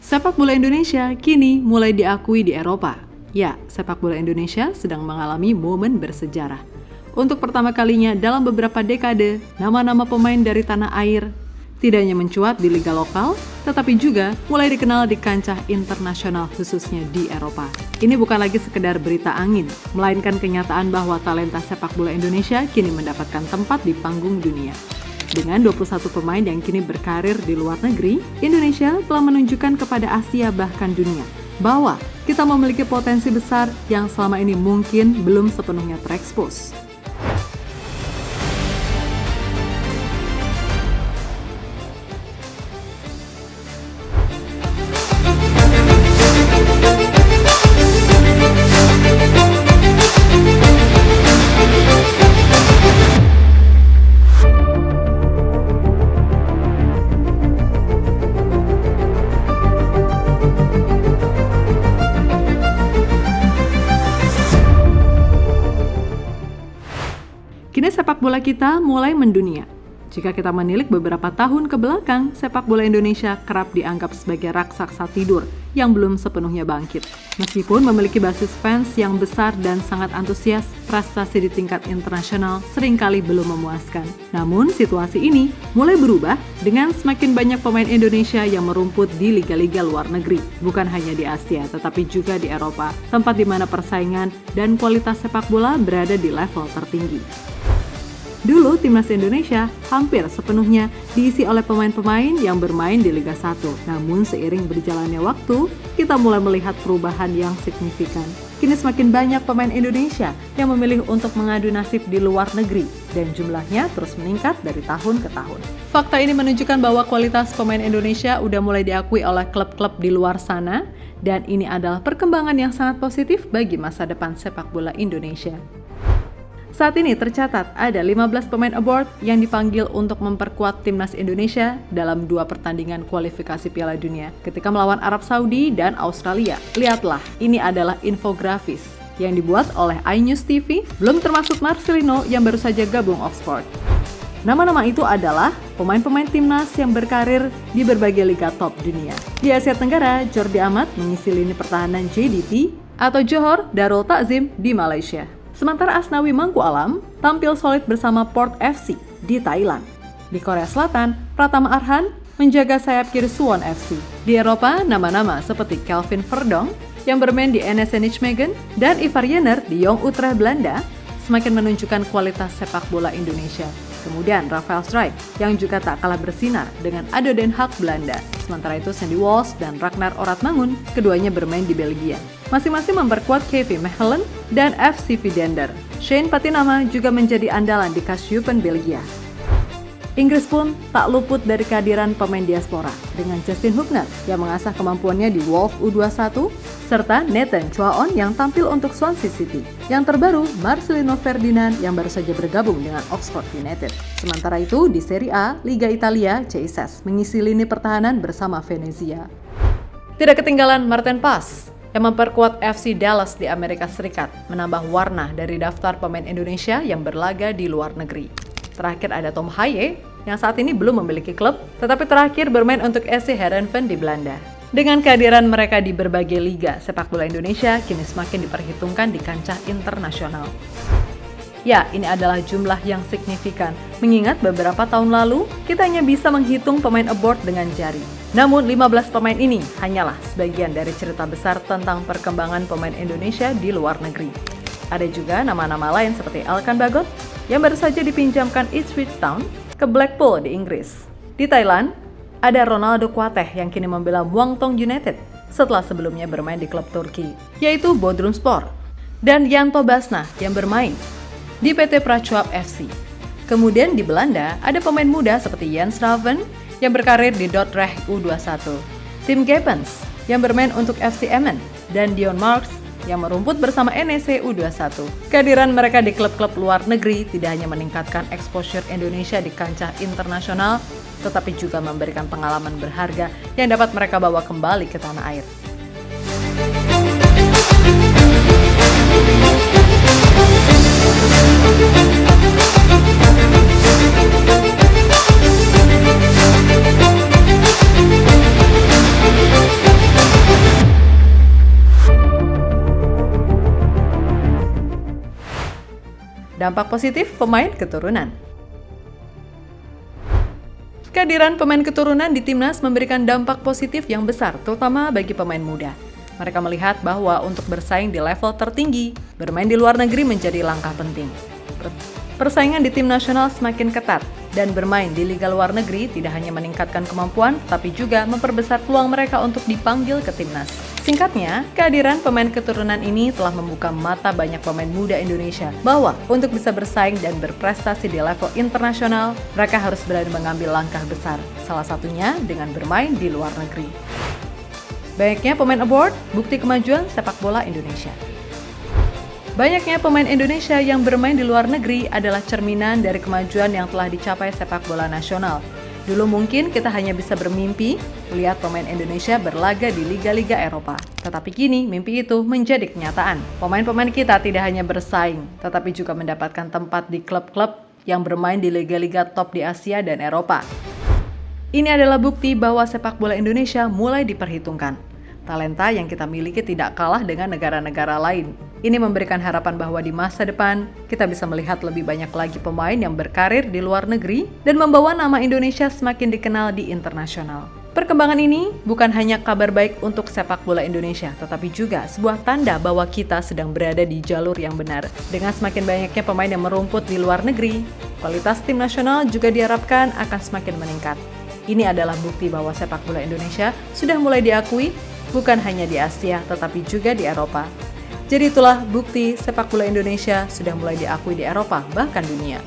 Sepak bola Indonesia kini mulai diakui di Eropa. Ya, sepak bola Indonesia sedang mengalami momen bersejarah. Untuk pertama kalinya dalam beberapa dekade, nama-nama pemain dari tanah air tidak hanya mencuat di liga lokal, tetapi juga mulai dikenal di kancah internasional khususnya di Eropa. Ini bukan lagi sekedar berita angin, melainkan kenyataan bahwa talenta sepak bola Indonesia kini mendapatkan tempat di panggung dunia. Dengan 21 pemain yang kini berkarir di luar negeri, Indonesia telah menunjukkan kepada Asia bahkan dunia bahwa kita memiliki potensi besar yang selama ini mungkin belum sepenuhnya terekspos. Kini sepak bola kita mulai mendunia. Jika kita menilik beberapa tahun ke belakang, sepak bola Indonesia kerap dianggap sebagai raksasa tidur yang belum sepenuhnya bangkit. Meskipun memiliki basis fans yang besar dan sangat antusias, prestasi di tingkat internasional seringkali belum memuaskan. Namun situasi ini mulai berubah dengan semakin banyak pemain Indonesia yang merumput di liga-liga luar negeri. Bukan hanya di Asia, tetapi juga di Eropa, tempat di mana persaingan dan kualitas sepak bola berada di level tertinggi. Dulu, timnas Indonesia hampir sepenuhnya diisi oleh pemain-pemain yang bermain di Liga 1. Namun seiring berjalannya waktu, kita mulai melihat perubahan yang signifikan. Kini semakin banyak pemain Indonesia yang memilih untuk mengadu nasib di luar negeri dan jumlahnya terus meningkat dari tahun ke tahun. Fakta ini menunjukkan bahwa kualitas pemain Indonesia udah mulai diakui oleh klub-klub di luar sana dan ini adalah perkembangan yang sangat positif bagi masa depan sepak bola Indonesia. Saat ini tercatat ada 15 pemain abroad yang dipanggil untuk memperkuat timnas Indonesia dalam 2 pertandingan kualifikasi Piala Dunia ketika melawan Arab Saudi dan Australia. Lihatlah, ini adalah infografis yang dibuat oleh iNews TV, belum termasuk Marcelino yang baru saja gabung Oxford. Nama-nama itu adalah pemain-pemain timnas yang berkarir di berbagai liga top dunia. Di Asia Tenggara, Jordi Amat mengisi lini pertahanan JDT atau Johor Darul Takzim di Malaysia. Sementara Asnawi Mangku Alam tampil solid bersama Port FC di Thailand. Di Korea Selatan, Pratama Arhan menjaga sayap kiri Suwon FC. Di Eropa, nama-nama seperti Kelvin Verdonk yang bermain di NEC Nijmegen dan Ivar Jenner di Jong Utrecht Belanda semakin menunjukkan kualitas sepak bola Indonesia. Kemudian Rafael Strijk yang juga tak kalah bersinar dengan ADO Den Haag Belanda. Sementara itu Sandy Walsh dan Ragnar Oratmangun keduanya bermain di Belgia. Masing-masing memperkuat KV Mechelen dan FC Vidender. Shane Patinama juga menjadi andalan di Kasyupen Belgia. Inggris pun tak luput dari kehadiran pemain diaspora dengan Justin Hubner yang mengasah kemampuannya di Wolves U21 serta Nathan Chua-on yang tampil untuk Swansea City. Yang terbaru, Marcelino Ferdinand yang baru saja bergabung dengan Oxford United. Sementara itu, di Serie A, Liga Italia, Jesus mengisi lini pertahanan bersama Venezia. Tidak ketinggalan Martin Paes yang memperkuat FC Dallas di Amerika Serikat, menambah warna dari daftar pemain Indonesia yang berlaga di luar negeri. Terakhir ada Tom Haye yang saat ini belum memiliki klub, tetapi terakhir bermain untuk SC Heerenveen di Belanda. Dengan kehadiran mereka di berbagai liga, sepak bola Indonesia kini semakin diperhitungkan di kancah internasional. Ya, ini adalah jumlah yang signifikan, mengingat beberapa tahun lalu kita hanya bisa menghitung pemain abroad dengan jari. Namun 15 pemain ini hanyalah sebagian dari cerita besar tentang perkembangan pemain Indonesia di luar negeri. Ada juga nama-nama lain seperti Elkan Bagot yang baru saja dipinjamkan Ipswich Town ke Blackpool di Inggris. Di Thailand, ada Ronaldo Kuateh yang kini membela Muangthong United setelah sebelumnya bermain di klub Turki, yaitu Bodrumspor. Dan Yanto Basna yang bermain di PT Prachuap FC. Kemudian di Belanda, ada pemain muda seperti Jens Raven yang berkarir di Dordrecht U21, Tim Geppens yang bermain untuk FC Emmen, dan Dion Marks yang merumput bersama NEC U21. Kehadiran mereka di klub-klub luar negeri tidak hanya meningkatkan exposure Indonesia di kancah internasional, tetapi juga memberikan pengalaman berharga yang dapat mereka bawa kembali ke tanah air. dampak positif pemain keturunan. Kehadiran pemain keturunan di timnas memberikan dampak positif yang besar, terutama bagi pemain muda. Mereka melihat bahwa untuk bersaing di level tertinggi, bermain di luar negeri menjadi langkah penting. Persaingan di tim nasional semakin ketat, dan bermain di liga luar negeri tidak hanya meningkatkan kemampuan, tapi juga memperbesar peluang mereka untuk dipanggil ke timnas. Singkatnya, kehadiran pemain keturunan ini telah membuka mata banyak pemain muda Indonesia bahwa untuk bisa bersaing dan berprestasi di level internasional, mereka harus berani mengambil langkah besar, salah satunya dengan bermain di luar negeri. Banyaknya pemain abroad, bukti kemajuan sepak bola Indonesia. Banyaknya pemain Indonesia yang bermain di luar negeri adalah cerminan dari kemajuan yang telah dicapai sepak bola nasional. Dulu mungkin kita hanya bisa bermimpi melihat pemain Indonesia berlaga di liga-liga Eropa. Tetapi kini mimpi itu menjadi kenyataan. Pemain-pemain kita tidak hanya bersaing, tetapi juga mendapatkan tempat di klub-klub yang bermain di liga-liga top di Asia dan Eropa. Ini adalah bukti bahwa sepak bola Indonesia mulai diperhitungkan. Talenta yang kita miliki tidak kalah dengan negara-negara lain. Ini memberikan harapan bahwa di masa depan, kita bisa melihat lebih banyak lagi pemain yang berkarir di luar negeri dan membawa nama Indonesia semakin dikenal di internasional. Perkembangan ini bukan hanya kabar baik untuk sepak bola Indonesia, tetapi juga sebuah tanda bahwa kita sedang berada di jalur yang benar. Dengan semakin banyaknya pemain yang merumput di luar negeri, kualitas tim nasional juga diharapkan akan semakin meningkat. Ini adalah bukti bahwa sepak bola Indonesia sudah mulai diakui, bukan hanya di Asia, tetapi juga di Eropa. Jadi itulah bukti sepak bola Indonesia sudah mulai diakui di Eropa, bahkan dunia.